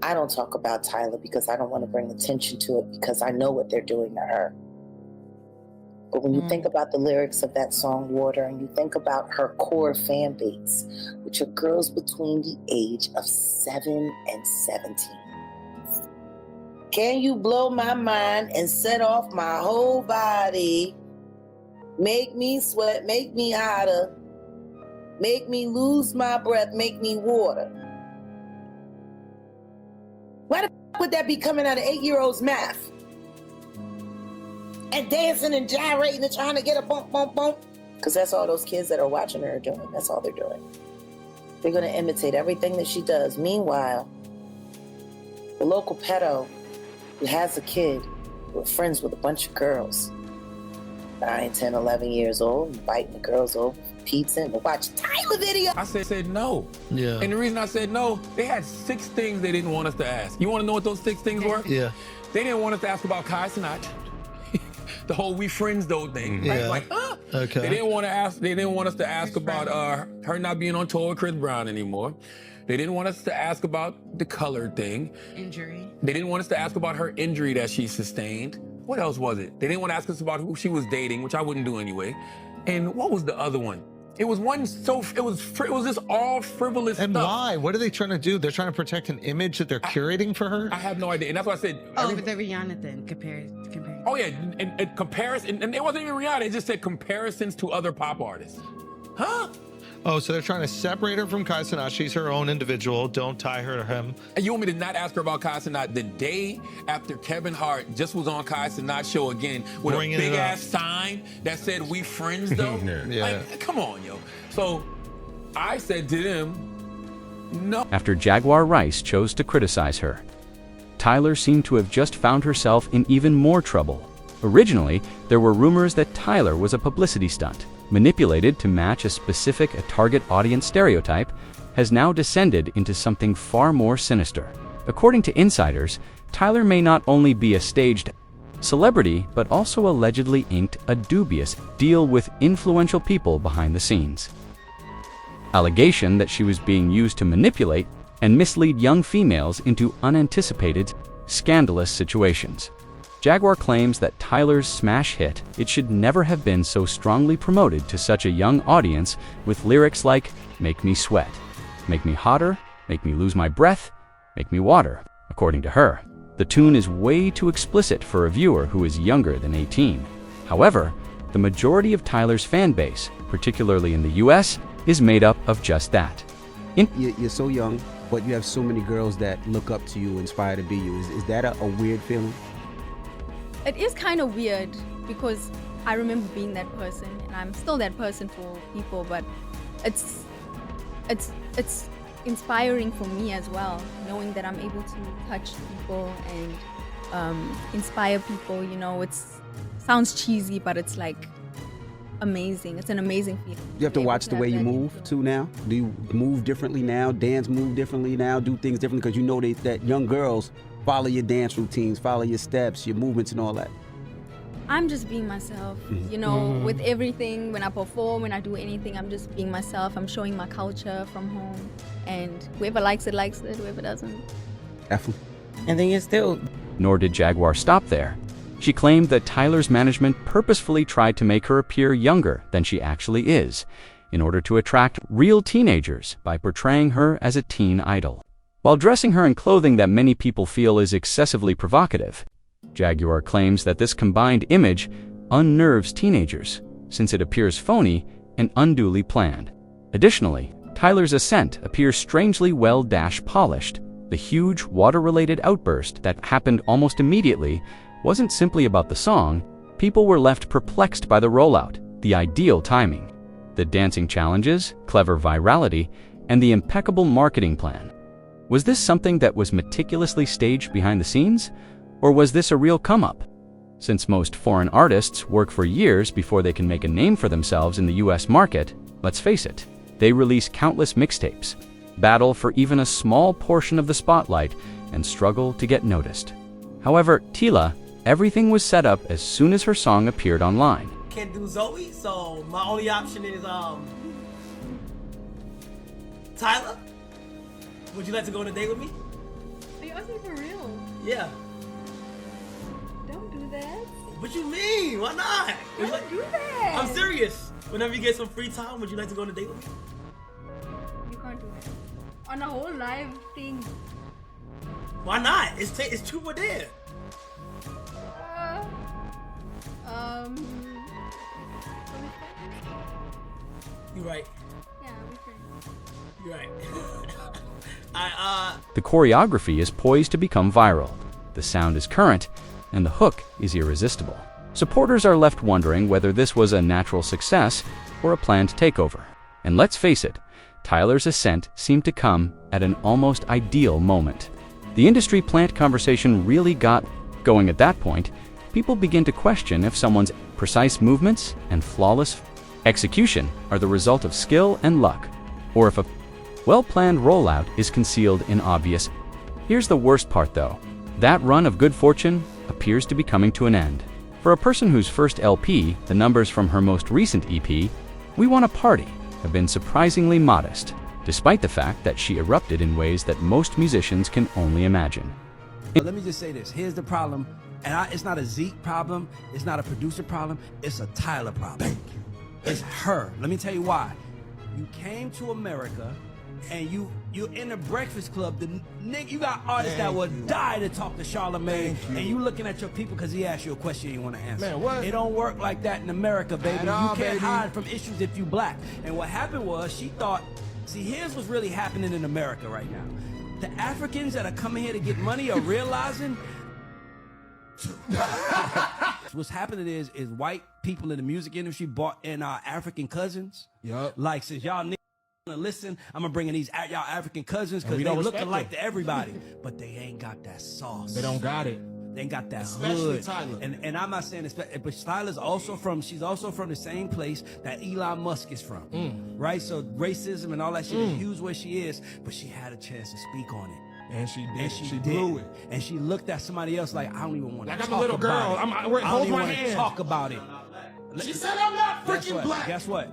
I don't talk about Tyla because I don't want to bring attention to it because I know what they're doing to her. But when you think about the lyrics of that song, Water, and you think about her core fan base, which are girls between the age of 7 and 17. Can you blow my mind and set off my whole body? Make me sweat, make me hotter, make me lose my breath, make me water. Why the f would that be coming out of 8-year-olds' mouth? And dancing and gyrating and trying to get a bump, bump, bump. Because that's all those kids that are watching her are doing. That's all they're doing. They're going to imitate everything that she does. Meanwhile, the local pedo who has a kid who are friends with a bunch of girls, 9, 10, 11 years old, inviting the girls over for pizza and to watch a Tyla video. I said no. Yeah. And the reason I said no, they had 6 things they didn't want us to ask. You want to know what those 6 things were? Yeah. They didn't want us to ask about Kai Sinat. The whole "we friends" though thing. Right? Yeah. Like, Okay. They didn't want to ask. They didn't want us to ask about her not being on tour with Chris Brown anymore. They didn't want us to ask about the color thing. Injury. They didn't want us to ask about her injury that she sustained. What else was it? They didn't want to ask us about who she was dating, which I wouldn't do anyway. And what was the other one? It was one it was just all frivolous And stuff. why? What are they trying to do? They're trying to protect an image that they're curating for her? I have no idea. And that's why I said. Oh, but the Rihanna thing, compare. Oh yeah, and comparison, and it wasn't even Rihanna. It just said comparisons to other pop artists. Huh? Oh, so they're trying to separate her from Kai Cenat. She's her own individual. Don't tie her to him. And you want me to not ask her about Kai Cenat the day after Kevin Hart just was on Kai Cenat's show again with Bringing a big ass sign that said "we friends" though? Yeah. Like, come on, yo. So I said to them, no. After Jaguar Wright chose to criticize her, Tyla seemed to have just found herself in even more trouble. Originally, there were rumors that Tyla was a publicity stunt, manipulated to match a specific target audience stereotype, has now descended into something far more sinister. According to insiders, Tyla may not only be a staged celebrity, but also allegedly inked a dubious deal with influential people behind the scenes. Allegation that she was being used to manipulate and mislead young females into unanticipated, scandalous situations. Jaguar claims that Tyla's smash hit "It Should Never Have Been So Strongly Promoted to Such a Young Audience with lyrics like "Make me sweat, make me hotter, make me lose my breath, make me water." According to her, the tune is way too explicit for a viewer who is younger than 18. However, the majority of Tyla's fan base, particularly in the US, is made up of just that. You're so young, but you have so many girls that look up to you, inspire to be you. Is that a weird feeling? It is kind of weird because I remember being that person, and I'm still that person for people, but it's inspiring for me as well, knowing that I'm able to touch people and inspire people. You know, it sounds cheesy, but it's like amazing. It's an amazing feeling. You have to watch the way you move too now. Do you move differently now? Dance move differently now? Do things differently because you know that young girls follow your dance routines, follow your steps, your movements and all that? I'm just being myself, you know, with everything. When I perform, when I do anything, I'm just being myself. I'm showing my culture from home, and whoever likes it, whoever doesn't. And then you're still... Nor did Jaguar stop there. She claimed that Tyla's management purposefully tried to make her appear younger than she actually is, in order to attract real teenagers by portraying her as a teen idol. While dressing her in clothing that many people feel is excessively provocative, Jaguar claims that this combined image unnerves teenagers, since it appears phony and unduly planned. Additionally, Tyla's ascent appears strangely well-polished. The huge water-related outburst that happened almost immediately wasn't simply about the song. People were left perplexed by the rollout, the ideal timing, the dancing challenges, clever virality, and the impeccable marketing plan. Was this something that was meticulously staged behind the scenes? Or was this a real come-up? Since most foreign artists work for years before they can make a name for themselves in the US market, let's face it, they release countless mixtapes, battle for even a small portion of the spotlight, and struggle to get noticed. However, Tyla, everything was set up as soon as her song appeared online. Can't do Zoe, so my only option is Tyla. Would you like to go on a date with me? Are you for real? Yeah. Don't do that. What you mean? Why not? Don't do that. I'm serious. Whenever you get some free time, would you like to go on a date with me? You can't do that. On a whole live thing. Why not? It's true or dare. You're right. Yeah, we friends. You're right. The choreography is poised to become viral. The sound is current, and the hook is irresistible. Supporters are left wondering whether this was a natural success or a planned takeover. And let's face it, Tyler's ascent seemed to come at an almost ideal moment. The industry plant conversation really got going at that point. People begin to question if someone's precise movements and flawless execution are the result of skill and luck, or if a well-planned rollout is concealed in obvious. Here's the worst part though. That run of good fortune appears to be coming to an end. For a person whose first LP, the numbers from her most recent EP, We Want a Party, have been surprisingly modest, despite the fact that she erupted in ways that most musicians can only imagine. Let me just say this. Here's the problem. And it's not a Zeke problem. It's not a producer problem. It's a Tyla problem. Thank you. It's her. Let me tell you why. You came to America and you're in the Breakfast Club. The nigga, you got artists that would die to talk to Charlamagne, and you looking at your people because he asked you a question you want to answer. Man, what? It don't work like that in America, baby. All, you can't baby. hide from issues if you black. And what happened was she thought, see, here's what's really happening in America right now. The Africans that are coming here to get money are realizing what's happening is white people in the music industry bought in our African cousins. Yup. Like, since y'all niggas wanna listen, I'm gonna bring in these y'all African cousins because we they don't look respect alike them. to everybody, but they ain't got that sauce. They don't got it. They ain't got that Especially hood. Tyla. And I'm not saying this, but Tyla's also she's also from the same place that Elon Musk is from. Right? So racism and all that shit is huge where she is, but she had a chance to speak on it. And she did. And She did. blew it. And she looked at somebody else like, I don't even want to Like talk I'm a little girl. about it. I'm I hold don't even my want to hand. talk about it. She said I'm not Guess freaking what? black. Guess what?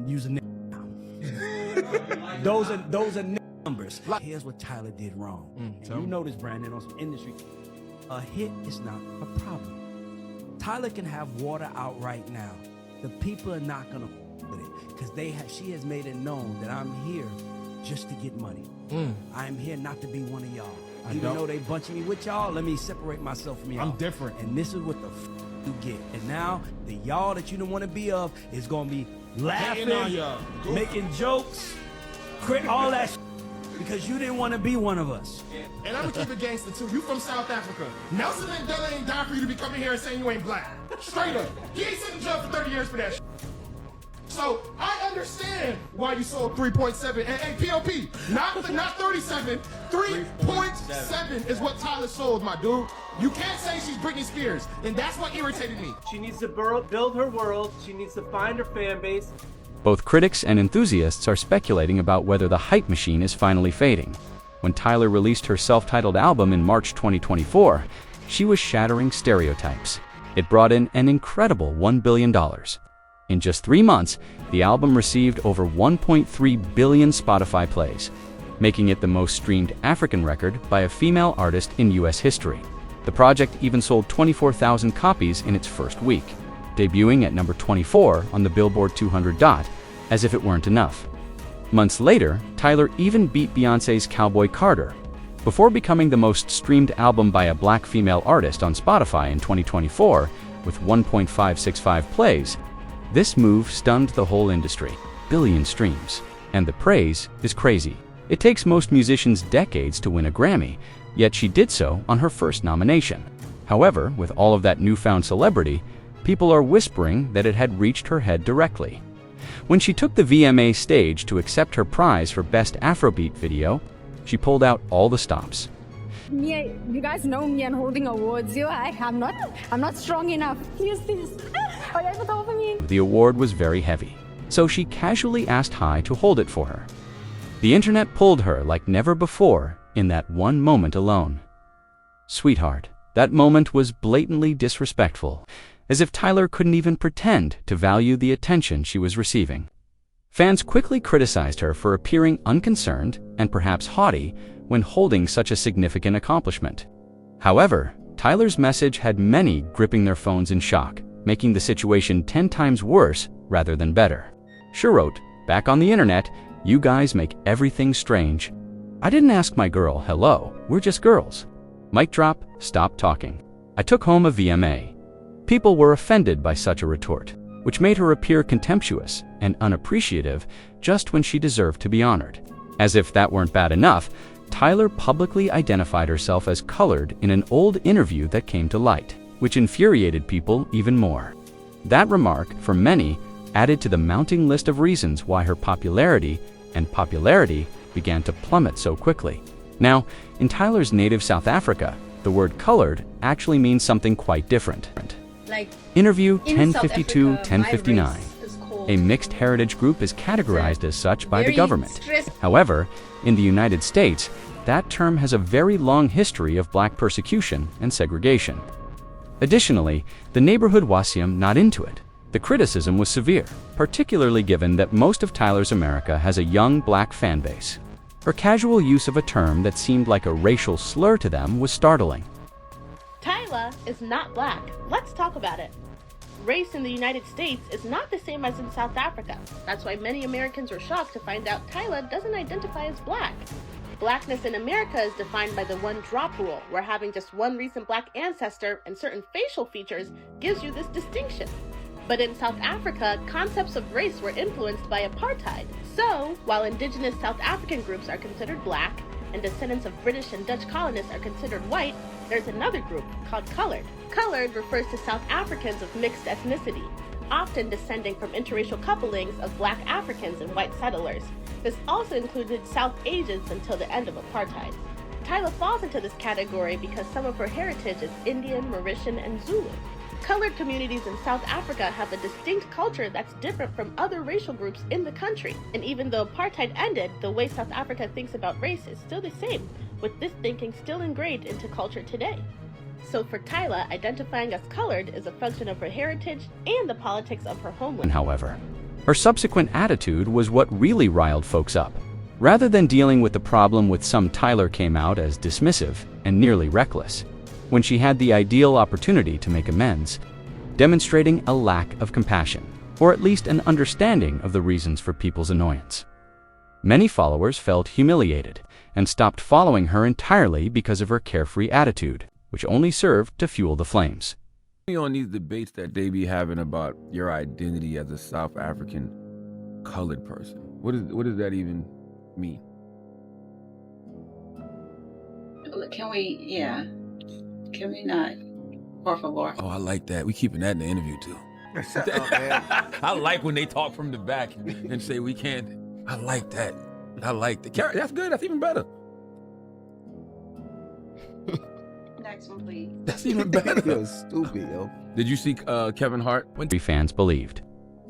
Use a nigga. Those are numbers. Here's what Tyler did wrong. tell You me. know this, Brandon, on some industry. A hit is not a problem. Tyler can have water out right now. The people are not gonna with it because she has made it known that I'm here just to get money. I'm here not to be one of y'all. Even though they bunching me with y'all, let me separate myself from y'all. I'm different. And this is what the you get. And now the y'all that you don't want to be of is gonna be laughing, Hating on y'all. making jokes, all that because you didn't want to be one of us. And I'm gonna keep it gangster too. You from South Africa. Nelson Mandela ain't died for you to be coming here and saying you ain't black. Straight up. He ain't sitting in jail for 30 years for that. So I understand why you sold 3.7 and POP, not 37, 3.7 is what Tyler sold, my dude. You can't say she's Britney Spears, and that's what irritated me. She needs to build her world. She needs to find her fan base. Both critics and enthusiasts are speculating about whether the hype machine is finally fading. When Tyler released her self-titled album in March 2024, she was shattering stereotypes. It brought in an incredible $1 billion. In just 3 months, the album received over 1.3 billion Spotify plays, making it the most streamed African record by a female artist in US history. The project even sold 24,000 copies in its first week, debuting at number 24 on the Billboard 200 dot, as if it weren't enough. Months later, Tyler even beat Beyoncé's Cowboy Carter. Before becoming the most streamed album by a black female artist on Spotify in 2024, with 1.565 plays, this move stunned the whole industry. Billion streams. And the praise is crazy. It takes most musicians decades to win a Grammy, yet she did so on her first nomination. However, with all of that newfound celebrity, people are whispering that it had reached her head directly. When she took the VMA stage to accept her prize for Best Afrobeat Video, she pulled out all the stops. You guys know me and holding awards. I'm not strong enough. Use this. Are you able to offer me? The award was very heavy, so she casually asked Hai to hold it for her. The internet pulled her like never before in that one moment alone. Sweetheart, that moment was blatantly disrespectful, as if Tyler couldn't even pretend to value the attention she was receiving. Fans quickly criticized her for appearing unconcerned and perhaps haughty when holding such a significant accomplishment. However, Tyler's message had many gripping their phones in shock, making the situation 10 times worse rather than better. She wrote, "Back on the internet, you guys make everything strange. I didn't ask my girl, hello, we're just girls. Mic drop, stop talking. I took home a VMA." People were offended by such a retort, which made her appear contemptuous and unappreciative just when she deserved to be honored. As if that weren't bad enough, Tyler publicly identified herself as colored in an old interview that came to light, which infuriated people even more. That remark, for many, added to the mounting list of reasons why her popularity began to plummet so quickly. Now, in Tyler's native South Africa, the word colored actually means something quite different. Like Interview in South 1052-1059. Africa, my race is called A mixed heritage group is categorized as such by the very government. However, in the United States, that term has a very long history of black persecution and segregation. Additionally, the neighborhood Wasim not into it. The criticism was severe, particularly given that most of Tyler's America has a young black fan base. Her casual use of a term that seemed like a racial slur to them was startling. Tyla is not black. Let's talk about it. Race in the United States is not the same as in South Africa. That's why many Americans were shocked to find out Tyla doesn't identify as black. Blackness in America is defined by the one-drop rule, where having just one recent black ancestor and certain facial features gives you this distinction. But in South Africa, concepts of race were influenced by apartheid. So, while indigenous South African groups are considered black, and descendants of British and Dutch colonists are considered white, there's another group called colored. Colored refers to South Africans of mixed ethnicity, often descending from interracial couplings of black Africans and white settlers. This also included South Asians until the end of apartheid. Tyla falls into this category because some of her heritage is Indian, Mauritian, and Zulu. Colored communities in South Africa have a distinct culture that's different from other racial groups in the country. And even though apartheid ended, the way South Africa thinks about race is still the same, with this thinking still ingrained into culture today. So for Tyla, identifying as colored is a function of her heritage and the politics of her homeland. However, her subsequent attitude was what really riled folks up. Rather than dealing with the problem with some, Tyler came out as dismissive and nearly reckless when she had the ideal opportunity to make amends, demonstrating a lack of compassion, or at least an understanding of the reasons for people's annoyance. Many followers felt humiliated and stopped following her entirely because of her carefree attitude, which only served to fuel the flames. On these debates that they be having about your identity as a South African colored person, what does that even mean? Can we not? Por favor. Oh, I like that. We keeping that in the interview too. I like when they talk from the back and say we can't. I like that. I like that. That's good. That's even better. Next one, please. That's even better. You're stupid, yo. Did you see Kevin Hart? Fans believed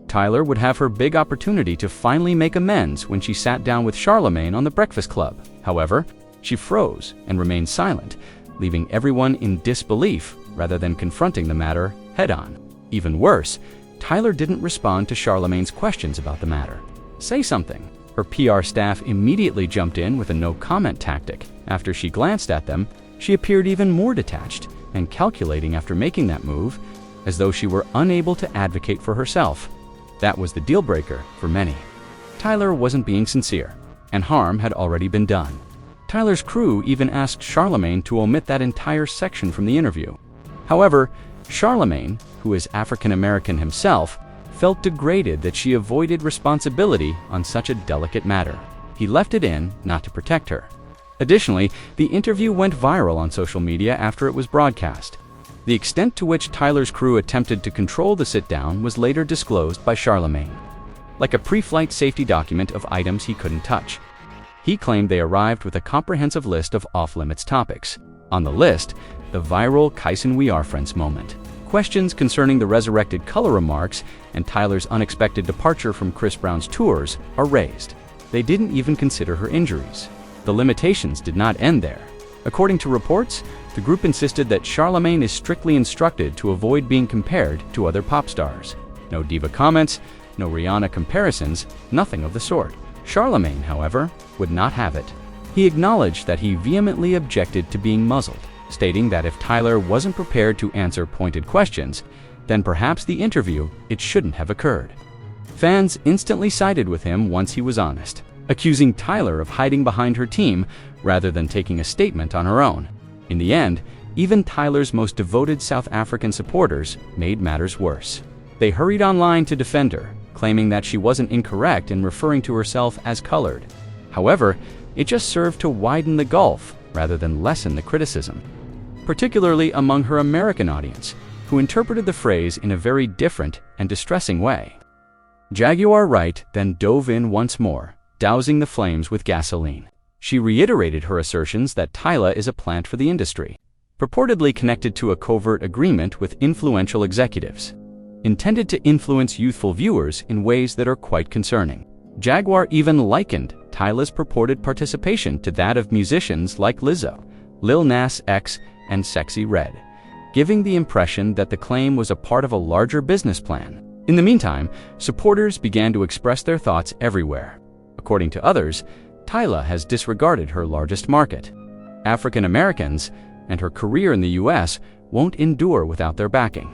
Tyler would have her big opportunity to finally make amends when she sat down with Charlemagne on The Breakfast Club. However, she froze and remained silent, leaving everyone in disbelief rather than confronting the matter head-on. Even worse, Tyler didn't respond to Charlemagne's questions about the matter. Say something. Her PR staff immediately jumped in with a no-comment tactic. After she glanced at them, she appeared even more detached and calculating after making that move, as though she were unable to advocate for herself. That was the deal-breaker for many. Tyler wasn't being sincere, and harm had already been done. Tyler's crew even asked Charlemagne to omit that entire section from the interview. However, Charlemagne, who is African American himself, felt degraded that she avoided responsibility on such a delicate matter. He left it in not to protect her. Additionally, the interview went viral on social media after it was broadcast. The extent to which Tyler's crew attempted to control the sit-down was later disclosed by Charlemagne, like a pre-flight safety document of items he couldn't touch. He claimed they arrived with a comprehensive list of off-limits topics. On the list, the viral "Kyson we are friends" moment. Questions concerning the resurrected color remarks and Tyler's unexpected departure from Chris Brown's tours are raised. They didn't even consider her injuries. The limitations did not end there. According to reports, the group insisted that Charlemagne is strictly instructed to avoid being compared to other pop stars. No diva comments, no Rihanna comparisons, nothing of the sort. Charlemagne, however, would not have it. He acknowledged that he vehemently objected to being muzzled, stating that if Tyler wasn't prepared to answer pointed questions, then perhaps the interview, it shouldn't have occurred. Fans instantly sided with him once he was honest, accusing Tyler of hiding behind her team rather than taking a statement on her own. In the end, even Tyler's most devoted South African supporters made matters worse. They hurried online to defend her, claiming that she wasn't incorrect in referring to herself as colored. However, it just served to widen the gulf rather than lessen the criticism, particularly among her American audience, who interpreted the phrase in a very different and distressing way. Jaguar Wright then dove in once more, dousing the flames with gasoline. She reiterated her assertions that Tyla is a plant for the industry, purportedly connected to a covert agreement with influential executives, intended to influence youthful viewers in ways that are quite concerning. Jaguar even likened Tyla's purported participation to that of musicians like Lizzo, Lil Nas X, and Sexy Red, giving the impression that the claim was a part of a larger business plan. In the meantime, supporters began to express their thoughts everywhere. According to others, Tyla has disregarded her largest market, African Americans, and her career in the US won't endure without their backing.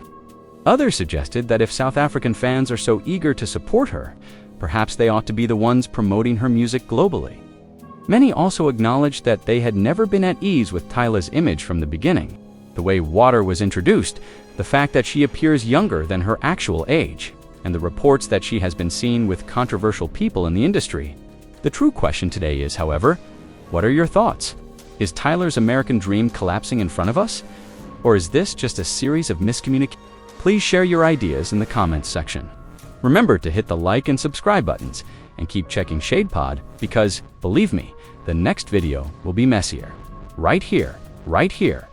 Others suggested that if South African fans are so eager to support her, perhaps they ought to be the ones promoting her music globally. Many also acknowledged that they had never been at ease with Tyla's image from the beginning. The way Water was introduced, the fact that she appears younger than her actual age, and the reports that she has been seen with controversial people in the industry. The true question today is, however, what are your thoughts? Is Tyler's American dream collapsing in front of us? Or is this just a series of miscommunications? Please share your ideas in the comments section. Remember to hit the like and subscribe buttons, and keep checking ShadePod because, believe me, the next video will be messier. Right here,